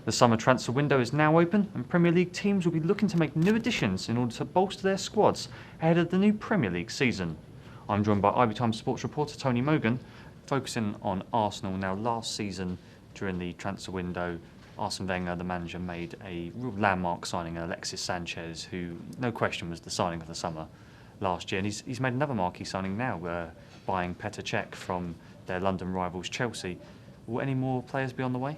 The summer transfer window is now open and Premier League teams will be looking to make new additions in order to bolster their squads ahead of the new Premier League season. I'm joined by IB Times sports reporter Tony Mogan, focusing on Arsenal. Now, last season during the transfer window, Arsene Wenger, the manager, made a real landmark signing, Alexis Sanchez, who no question was the signing of the summer last year. And he's made another marquee signing now, buying Petr Cech from their London rivals Chelsea. Will any more players be on the way?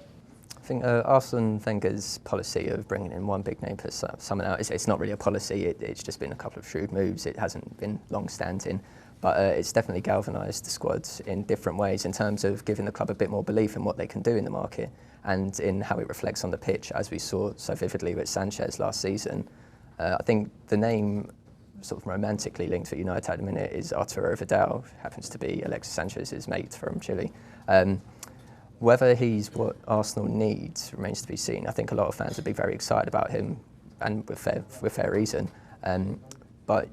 I think Arsene Wenger's policy of bringing in one big name per summer now, it's not really a policy, it's just been a couple of shrewd moves. It hasn't been long-standing, but it's definitely galvanised the squad in different ways in terms of giving the club a bit more belief in what they can do in the market and in how it reflects on the pitch, as we saw so vividly with Sanchez last season. I think the name sort of romantically linked at United at the minute is Arturo Vidal, happens to be Alexis Sanchez's mate from Chile. Whether he's what Arsenal needs remains to be seen. I think a lot of fans would be very excited about him, and with fair reason. But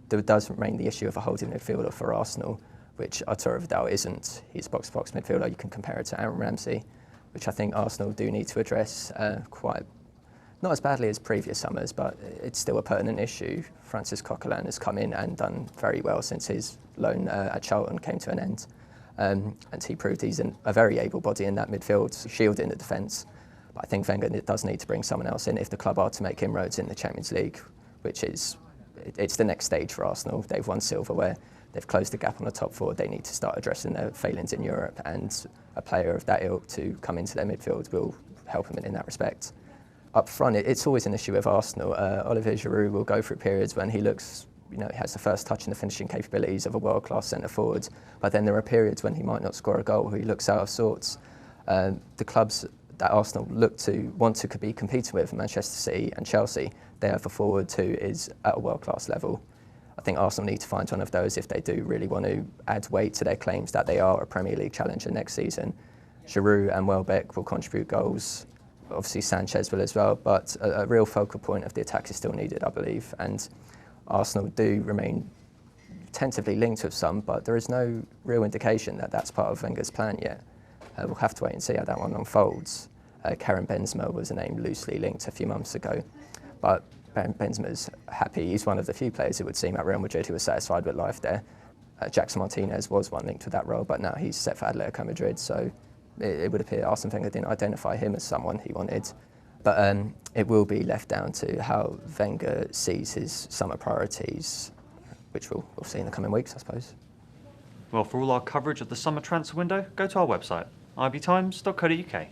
there does remain the issue of a holding midfielder for Arsenal, which Arturo Vidal isn't. He's a box-to-box midfielder. You can compare it to Aaron Ramsey, which I think Arsenal do need to address quite, not as badly as previous summers, but it's still a pertinent issue. Francis Coquelin has come in and done very well since his loan at Charlton came to an end. And he proved he's a very able body in that midfield, shielding the defence. But I think Wenger does need to bring someone else in if the club are to make inroads in the Champions League, which is it's the next stage for Arsenal. They've won silverware, they've closed the gap on the top four. They need to start addressing their failings in Europe, and a player of that ilk to come into their midfield will help them in that respect. Up front, it's always an issue with Arsenal. Olivier Giroud will go through periods when he looks, he has the first touch and the finishing capabilities of a world-class centre-forward, but then there are periods when he might not score a goal, he looks out of sorts. The clubs that Arsenal want to be competing with, Manchester City and Chelsea, they have a forward who is at a world-class level. I think Arsenal need to find one of those if they do really want to add weight to their claims that they are a Premier League challenger next season. Giroud and Welbeck will contribute goals. Obviously Sanchez will as well, but a real focal point of the attack is still needed, I believe. And Arsenal do remain tentatively linked with some, but there is no real indication that that's part of Wenger's plan yet. We'll have to wait and see how that one unfolds. Karim Benzema was a name loosely linked a few months ago, but Benzema's happy. He's one of the few players, it would seem, at Real Madrid who was satisfied with life there. Jackson Martinez was one linked with that role, but now he's set for Atletico Madrid, so it would appear Arsene Wenger didn't identify him as someone he wanted. But it will be left down to how Wenger sees his summer priorities, which we'll see in the coming weeks, I suppose. Well, for all our coverage of the summer transfer window, go to our website, ibtimes.co.uk.